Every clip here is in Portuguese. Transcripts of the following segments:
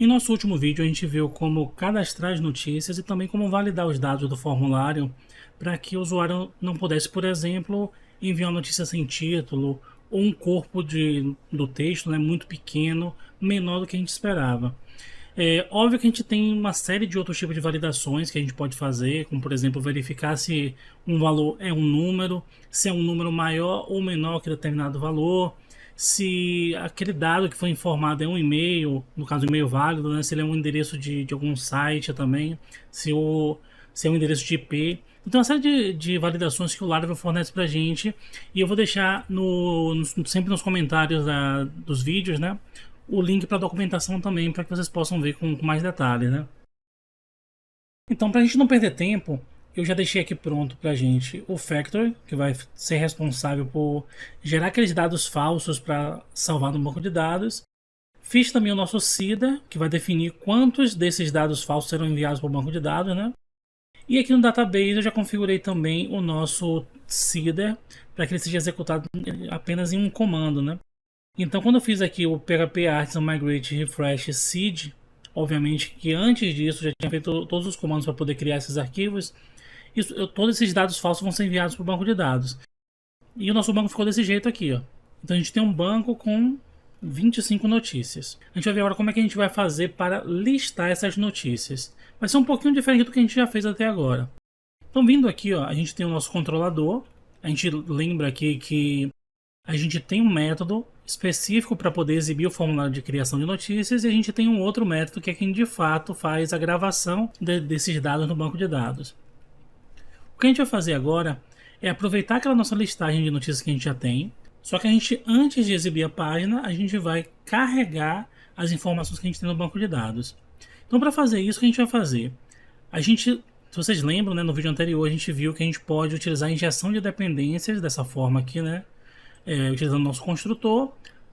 Em nosso último vídeo a gente viu como cadastrar as notícias e também como validar os dados do formulário para que o usuário não pudesse, por exemplo, enviar uma notícia sem título ou um corpo do texto, né, muito pequeno, menor do que a gente esperava. É óbvio que a gente tem uma série de outros tipos de validações que a gente pode fazer, como por exemplo verificar se um valor é um número, se é um número maior ou menor que determinado valor, se aquele dado que foi informado é um e-mail, no caso um e-mail válido, né, se ele é um endereço de algum site também, se é um endereço de IP. Então, uma série de validações que o Laravel fornece para a gente, e eu vou deixar sempre nos comentários dos vídeos, né, o link para a documentação também, para que vocês possam ver com mais detalhes, né. Então, para a gente não perder tempo, eu já deixei aqui pronto para a gente o Factory, que vai ser responsável por gerar aqueles dados falsos para salvar no banco de dados. Fiz também o nosso seeder, que vai definir quantos desses dados falsos serão enviados para o banco de dados, né? E aqui no database eu já configurei também o nosso seeder para que ele seja executado apenas em um comando, né? Então, quando eu fiz aqui o PHP Artisan Migrate Refresh Seed, obviamente que antes disso já tinha feito todos os comandos para poder criar esses arquivos. Todos esses dados falsos vão ser enviados para o banco de dados. E o nosso banco ficou desse jeito aqui, ó. Então a gente tem um banco com 25 notícias. A gente vai ver agora como é que a gente vai fazer para listar essas notícias. Vai ser um pouquinho diferente do que a gente já fez até agora. Então, vindo aqui, ó, a gente tem o nosso controlador. A gente lembra aqui que a gente tem um método específico para poder exibir o formulário de criação de notícias, e a gente tem um outro método que é quem de fato faz a gravação desses dados no banco de dados. O que a gente vai fazer agora é aproveitar aquela nossa listagem de notícias que a gente já tem, só que a gente, antes de exibir a página, a gente vai carregar as informações que a gente tem no banco de dados. Então, para fazer isso, o que a gente vai fazer? Se vocês lembram, né, no vídeo anterior a gente viu que a gente pode utilizar a injeção de dependências dessa forma aqui, né? Utilizando o nosso construtor,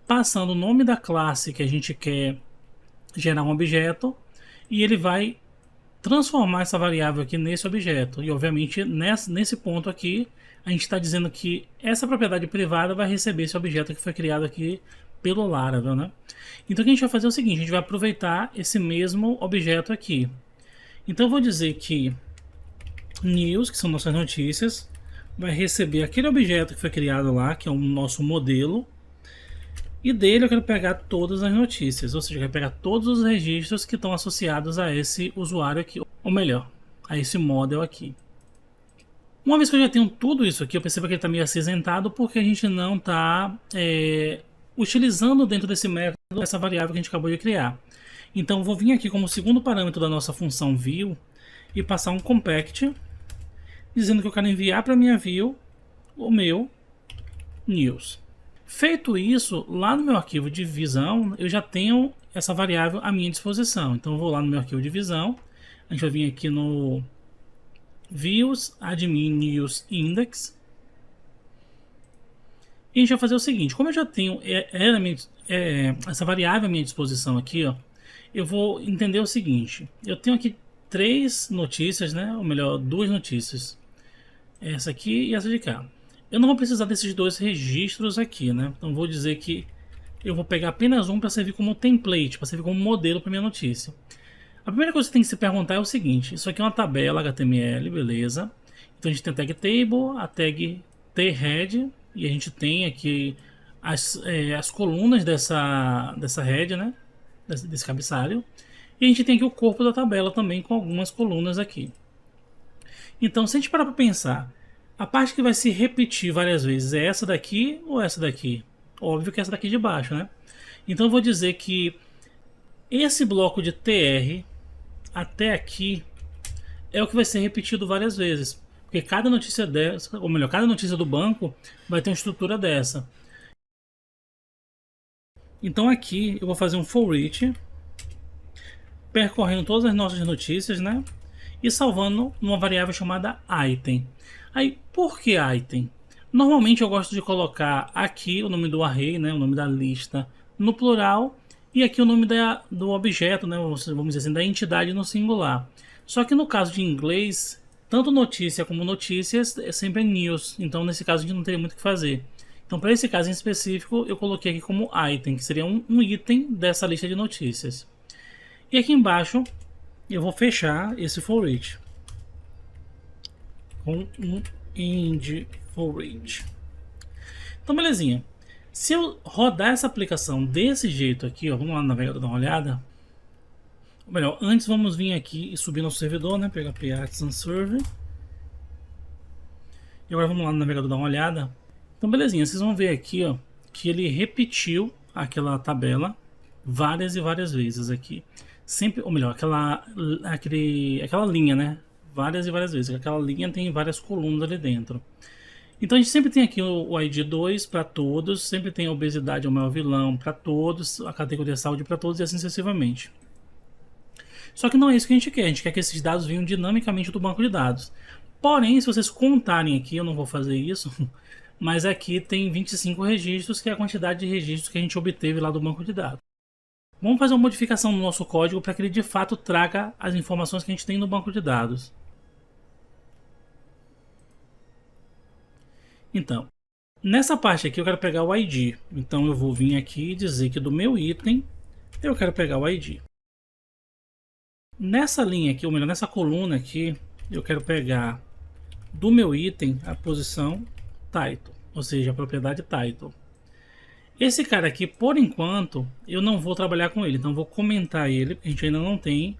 passando o nome da classe que a gente quer gerar um objeto, e ele vai transformar essa variável aqui nesse objeto. E obviamente nesse ponto aqui a gente está dizendo que essa propriedade privada vai receber esse objeto que foi criado aqui pelo Laravel, né? Então o que a gente vai fazer é o seguinte: a gente vai aproveitar esse mesmo objeto aqui. Então eu vou dizer que news, que são nossas notícias, vai receber aquele objeto que foi criado lá, que é o nosso modelo, e dele eu quero pegar todas as notícias, ou seja, eu quero pegar todos os registros que estão associados a esse usuário aqui, ou melhor, a esse model aqui. Uma vez que eu já tenho tudo isso aqui, eu percebo que ele está meio acinzentado porque a gente não está utilizando dentro desse método essa variável que a gente acabou de criar. Então eu vou vir aqui como segundo parâmetro da nossa função view e passar um compact dizendo que eu quero enviar para minha view o meu news. Feito isso, lá no meu arquivo de visão, eu já tenho essa variável à minha disposição. Então eu vou lá no meu arquivo de visão, a gente vai vir aqui no views, admin news index, e a gente vai fazer o seguinte: como eu já tenho essa variável à minha disposição aqui, ó, eu vou entender o seguinte: eu tenho aqui três notícias, né? Ou melhor, duas notícias, essa aqui e essa de cá. Eu não vou precisar desses dois registros aqui, né? Então vou dizer que eu vou pegar apenas um para servir como template, para servir como modelo para minha notícia. A primeira coisa que você tem que se perguntar é o seguinte: isso aqui é uma tabela HTML, beleza? Então a gente tem a tag table, a tag thead, e a gente tem aqui as colunas dessa head, né? Desse cabeçalho. E a gente tem aqui o corpo da tabela também com algumas colunas aqui. Então, se a gente parar para pensar, a parte que vai se repetir várias vezes é essa daqui ou essa daqui? Óbvio que é essa daqui de baixo, né? Então eu vou dizer que esse bloco de tr até aqui é o que vai ser repetido várias vezes, porque cada notícia dessa, ou melhor, cada notícia do banco vai ter uma estrutura dessa. Então aqui eu vou fazer um for each, percorrendo todas as nossas notícias, né? E salvando numa variável chamada item. Aí, por que item? Normalmente eu gosto de colocar aqui o nome do array, né, o nome da lista no plural, e aqui o nome do objeto, né, vamos dizer assim, da entidade no singular. Só que no caso de inglês, tanto notícia como notícias é sempre news, então nesse caso a gente não teria muito o que fazer. Então para esse caso em específico eu coloquei aqui como item, que seria um item dessa lista de notícias. E aqui embaixo eu vou fechar esse for each com um end for each. Então belezinha. Se eu rodar essa aplicação desse jeito aqui, ó, vamos lá no navegador dar uma olhada. Ou melhor, antes vamos vir aqui e subir nosso servidor, né? PHP Artisan Server. E agora vamos lá no navegador dar uma olhada. Então belezinha, vocês vão ver aqui, ó, que ele repetiu aquela tabela várias e várias vezes aqui. Sempre, ou melhor, aquela linha, né? Várias e várias vezes. Aquela linha tem várias colunas ali dentro. Então a gente sempre tem aqui o ID 2 para todos, sempre tem a obesidade é o maior vilão para todos, a categoria saúde para todos e assim sucessivamente. Só que não é isso que a gente quer que esses dados venham dinamicamente do banco de dados. Porém, se vocês contarem aqui, eu não vou fazer isso, mas aqui tem 25 registros, que é a quantidade de registros que a gente obteve lá do banco de dados. Vamos fazer uma modificação no nosso código para que ele de fato traga as informações que a gente tem no banco de dados. Então, nessa parte aqui eu quero pegar o ID. Então eu vou vir aqui e dizer que do meu item eu quero pegar o ID. Nessa linha aqui, ou melhor, nessa coluna aqui, eu quero pegar do meu item a posição title, ou seja, a propriedade title. Esse cara aqui, por enquanto, eu não vou trabalhar com ele, então vou comentar ele, porque a gente ainda não tem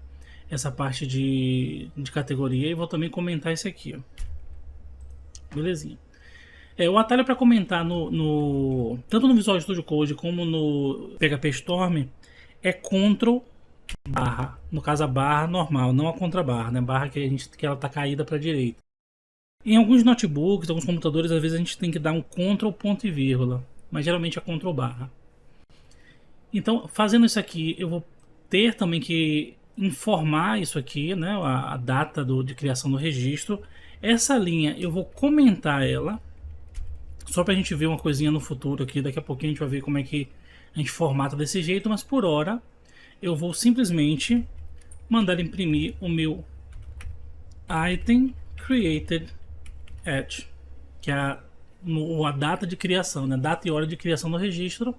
essa parte de categoria, e vou também comentar esse aqui, ó. Belezinha. O atalho para comentar tanto no Visual Studio Code como no PHP Storm é Ctrl barra, no caso a barra normal, não a contrabarra, né? Barra que ela tá caída para a direita. Em alguns notebooks, alguns computadores, às vezes a gente tem que dar um Ctrl ponto e vírgula, mas geralmente é Ctrl barra. Então, fazendo isso aqui, eu vou ter também que informar isso aqui, né? A data de criação do registro. Essa linha eu vou comentar ela. Só para a gente ver uma coisinha no futuro aqui, daqui a pouquinho a gente vai ver como é que a gente formata desse jeito, mas por hora eu vou simplesmente mandar imprimir o meu item created at, que é a data de criação, né? Data e hora de criação do registro.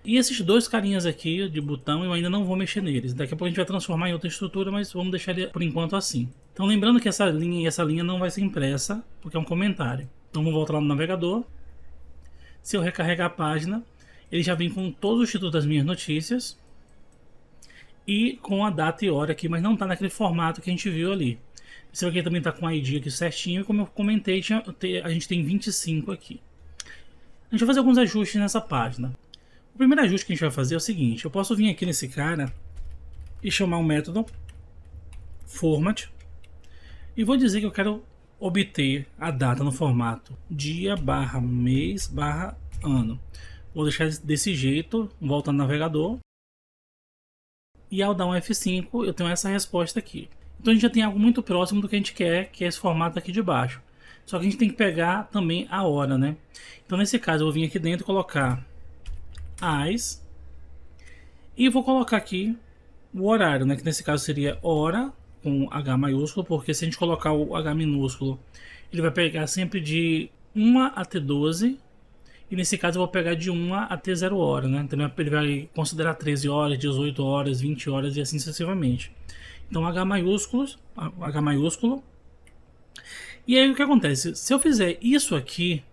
E esses dois carinhas aqui de botão eu ainda não vou mexer neles. Daqui a pouco a gente vai transformar em outra estrutura, mas vamos deixar ele por enquanto assim. Então lembrando que essa linha e essa linha não vai ser impressa, porque é um comentário. Então vamos voltar lá no navegador. Se eu recarregar a página, ele já vem com todos os títulos das minhas notícias e com a data e hora aqui, mas não está naquele formato que a gente viu ali. Esse aqui também está com a ID aqui certinho, e como eu comentei, a gente tem 25 aqui. A gente vai fazer alguns ajustes nessa página. O primeiro ajuste que a gente vai fazer é o seguinte: eu posso vir aqui nesse cara e chamar um método format e vou dizer que eu quero obter a data no formato dia barra mês barra ano. Vou deixar desse jeito, volta no navegador e ao dar um F5 eu tenho essa resposta aqui. Então a gente já tem algo muito próximo do que a gente quer, que é esse formato aqui de baixo. Só que a gente tem que pegar também a hora, né? Então nesse caso eu vou vir aqui dentro e colocar as e vou colocar aqui o horário, né? Que nesse caso seria hora com H maiúsculo, porque se a gente colocar o H minúsculo, ele vai pegar sempre de 1 até 12, e nesse caso eu vou pegar de 1 até 0 hora, né? Então ele vai considerar 13 horas, 18 horas, 20 horas e assim sucessivamente. Então H maiúsculo. E aí o que acontece? Se eu fizer isso aqui,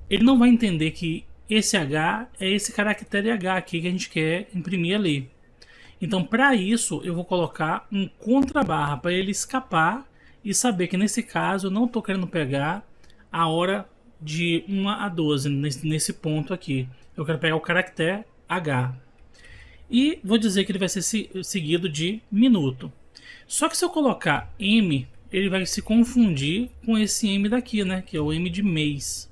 ele não vai entender que esse H é esse caractere H aqui que a gente quer imprimir ali. Então, para isso, eu vou colocar um contrabarra para ele escapar e saber que nesse caso eu não estou querendo pegar a hora de 1 a 12 nesse ponto aqui. Eu quero pegar o caractere H. E vou dizer que ele vai ser seguido de minuto. Só que se eu colocar M, ele vai se confundir com esse M daqui, né? Que é o M de mês.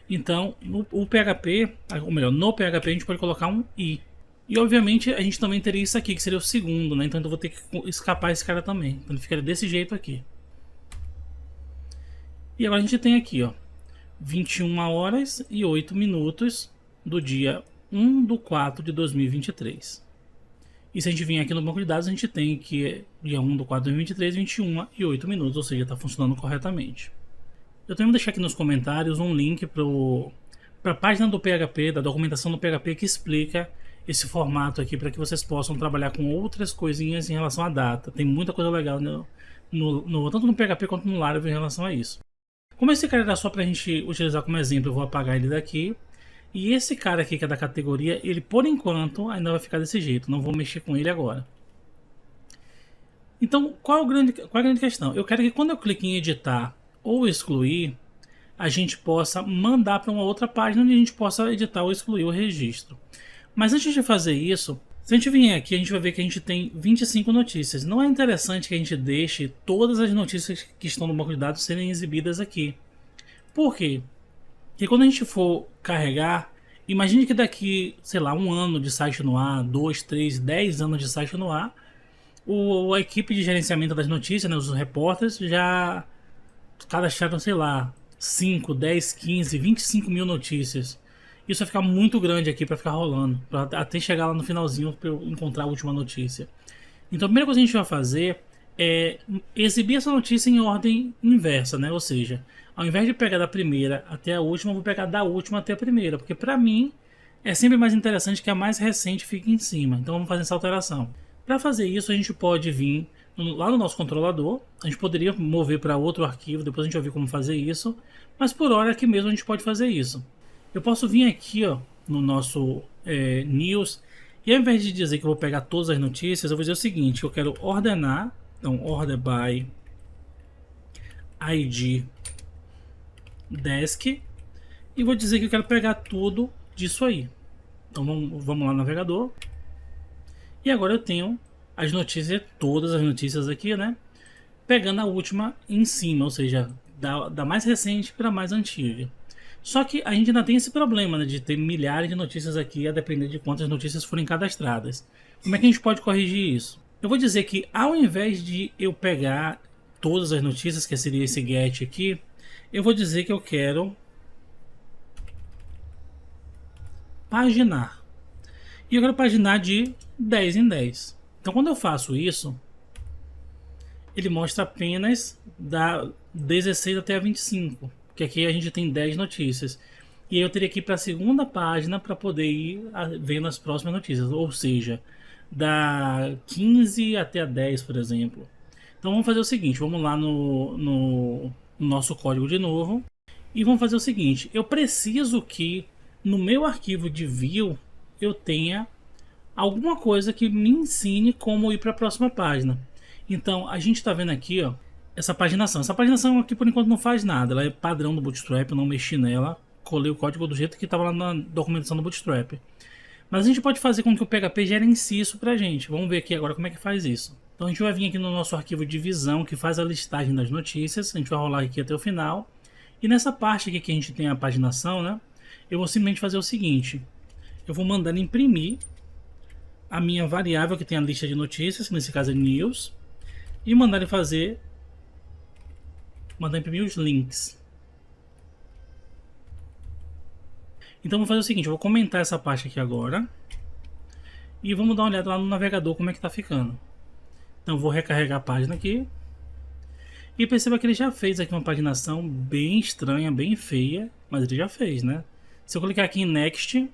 Então, no PHP, ou melhor, no PHP a gente pode colocar um I. E obviamente a gente também teria isso aqui, que seria o segundo, né? Então eu vou ter que escapar esse cara também. Então ele ficaria desse jeito aqui. E agora a gente tem aqui, ó, 21 horas e 8 minutos do dia 1/4 de 2023. E se a gente vir aqui no banco de dados, a gente tem que dia 1/4 de 2023, 21 e 8 minutos, ou seja, está funcionando corretamente. Eu também vou deixar aqui nos comentários um link para a página do PHP, da documentação do PHP, que explica esse formato aqui para que vocês possam trabalhar com outras coisinhas em relação à data. Tem muita coisa legal tanto no PHP quanto no Laravel em relação a isso. Como esse cara era só para a gente utilizar como exemplo, eu vou apagar ele daqui. E esse cara aqui que é da categoria, ele por enquanto ainda vai ficar desse jeito, não vou mexer com ele agora. Então, qual é a grande questão? Eu quero que quando eu clique em editar ou excluir, a gente possa mandar para uma outra página onde a gente possa editar ou excluir o registro. Mas antes de fazer isso, se a gente vier aqui, a gente vai ver que a gente tem 25 notícias. Não é interessante que a gente deixe todas as notícias que estão no banco de dados serem exibidas aqui. Por quê? Porque quando a gente for carregar, imagine que daqui, sei lá, 1 ano de site no ar, 2, 3, 10 anos de site no ar, a equipe de gerenciamento das notícias, né, os repórteres, já cadastraram, sei lá, 5, 10, 15, 25 mil notícias. Isso vai ficar muito grande aqui para ficar rolando, até chegar lá no finalzinho para eu encontrar a última notícia. Então a primeira coisa que a gente vai fazer é exibir essa notícia em ordem inversa, né? Ou seja, ao invés de pegar da primeira até a última, eu vou pegar da última até a primeira, porque para mim é sempre mais interessante que a mais recente fique em cima. Então vamos fazer essa alteração. Para fazer isso, a gente pode vir lá no nosso controlador. A gente poderia mover para outro arquivo, depois a gente vai ver como fazer isso. Mas por hora aqui mesmo a gente pode fazer isso. Eu posso vir aqui, ó, no nosso News, e ao invés de dizer que eu vou pegar todas as notícias, eu vou dizer o seguinte: eu quero ordenar. Então, order by ID desk, e vou dizer que eu quero pegar tudo disso aí. Então vamos lá no navegador. E agora eu tenho as notícias, todas as notícias aqui, né? Pegando a última em cima, ou seja, da mais recente para a mais antiga. Só que a gente ainda tem esse problema, né, de ter milhares de notícias aqui, a depender de quantas notícias forem cadastradas. Como é que a gente pode corrigir isso? Eu vou dizer que ao invés de eu pegar todas as notícias, que seria esse get aqui, eu vou dizer que eu quero paginar. E eu quero paginar de 10 em 10. Então quando eu faço isso, ele mostra apenas da 16 até a 25. Que aqui a gente tem 10 notícias. E aí eu teria que ir para a segunda página para poder ir vendo as próximas notícias. Ou seja, da 15 até a 10, por exemplo. Então vamos fazer o seguinte, vamos lá no nosso código de novo. E vamos fazer o seguinte, eu preciso que no meu arquivo de view eu tenha alguma coisa que me ensine como ir para a próxima página. Então a gente está vendo aqui, ó, essa paginação. Essa paginação aqui por enquanto não faz nada, ela é padrão do Bootstrap, eu não mexi nela, colei o código do jeito que estava lá na documentação do Bootstrap. Mas a gente pode fazer com que o PHP gerencie isso pra gente. Vamos ver aqui agora como é que faz isso. Então a gente vai vir aqui no nosso arquivo de visão que faz a listagem das notícias. A gente vai rolar aqui até o final. E nessa parte aqui que a gente tem a paginação, né? Eu vou simplesmente fazer o seguinte. Eu vou mandar imprimir a minha variável que tem a lista de notícias, que nesse caso é news. E mandar ele mandar imprimir os links. Então vou fazer o seguinte, eu vou comentar essa parte aqui agora. E vamos dar uma olhada lá no navegador como é que tá ficando. Então vou recarregar a página aqui. E perceba que ele já fez aqui uma paginação bem estranha, bem feia. Mas ele já fez, né? Se eu clicar aqui em Next, ele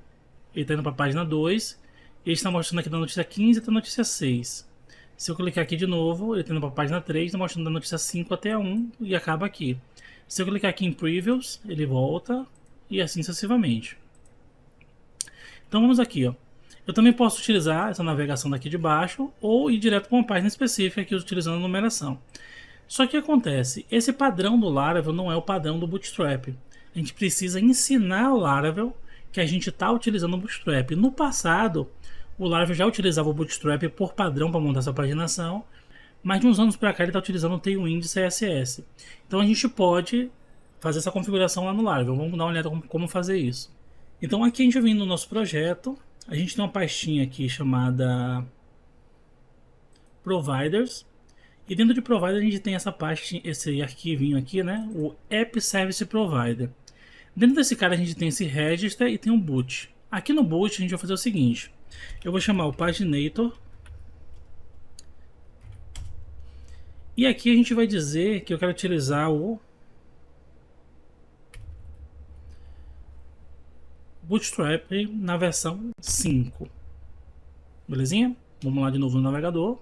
está indo para a página 2. Ele está mostrando aqui da notícia 15 até a notícia 6. Se eu clicar aqui de novo, ele está indo para a página 3, está mostrando da notícia 5 até a 1 e acaba aqui. Se eu clicar aqui em Previews, ele volta e assim sucessivamente. Então vamos aqui, ó. Eu também posso utilizar essa navegação daqui de baixo ou ir direto para uma página específica aqui utilizando a numeração. Só que acontece, esse padrão do Laravel não é o padrão do Bootstrap. A gente precisa ensinar o Laravel que a gente está utilizando o Bootstrap. No passado, o Laravel já utilizava o Bootstrap por padrão para montar essa paginação, mas de uns anos para cá ele está utilizando o Tailwind CSS. Então a gente pode fazer essa configuração lá no Laravel. Vamos dar uma olhada como fazer isso. Então aqui a gente vem no nosso projeto, a gente tem uma pastinha aqui chamada Providers. E dentro de Provider a gente tem essa parte, esse arquivinho aqui, né? O App Service Provider. Dentro desse cara a gente tem esse Register e tem um Boot. Aqui no Boot a gente vai fazer o seguinte. Eu vou chamar o Paginator. E aqui a gente vai dizer que eu quero utilizar o Bootstrap na versão 5. Belezinha? Vamos lá de novo no navegador.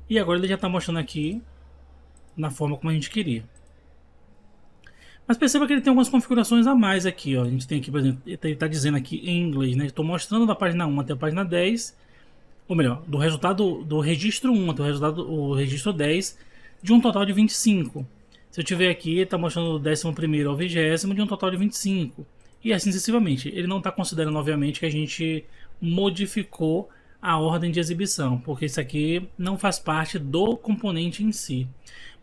E agora ele já está mostrando aqui na forma como a gente queria. Mas perceba que ele tem algumas configurações a mais aqui, ó. A gente tem aqui, por exemplo, ele está dizendo aqui em inglês, né? Estou mostrando da página 1 até a página 10, ou melhor, do resultado do registro 1 até o registro 10, de um total de 25. Se eu tiver aqui, está mostrando do 11º ao 20º de um total de 25. E assim sucessivamente. Ele não está considerando, obviamente, que a gente modificou a ordem de exibição, porque isso aqui não faz parte do componente em si.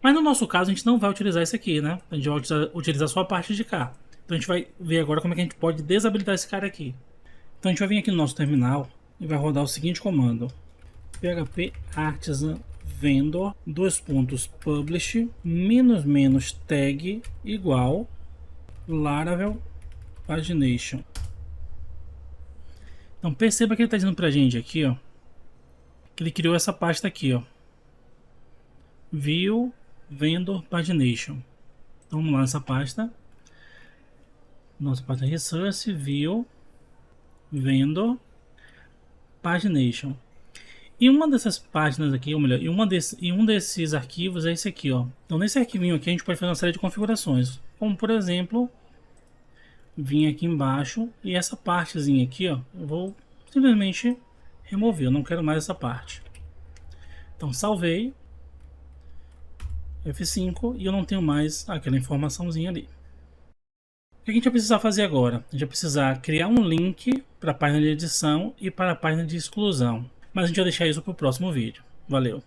Mas no nosso caso a gente não vai utilizar isso aqui, né? A gente vai utilizar só a parte de cá. Então a gente vai ver agora como é que a gente pode desabilitar esse cara aqui. Então a gente vai vir aqui no nosso terminal e vai rodar o seguinte comando: php artisan vendor publish tag igual laravel pagination. Então perceba que ele está dizendo pra gente aqui, ó, que ele criou essa pasta aqui, ó, view vendor pagination. Então vamos lá nessa pasta, nossa pasta resource, view vendor pagination. E uma dessas páginas aqui, ou melhor, e um desses arquivos é esse aqui, ó. Então nesse arquivinho aqui a gente pode fazer uma série de configurações, como por exemplo, vir aqui embaixo e essa partezinha aqui, ó, eu vou simplesmente remover, eu não quero mais essa parte. Então salvei, F5, e eu não tenho mais aquela informaçãozinha ali. O que a gente vai precisar fazer agora? A gente vai precisar criar um link para a página de edição e para a página de exclusão. Mas a gente vai deixar isso para o próximo vídeo. Valeu!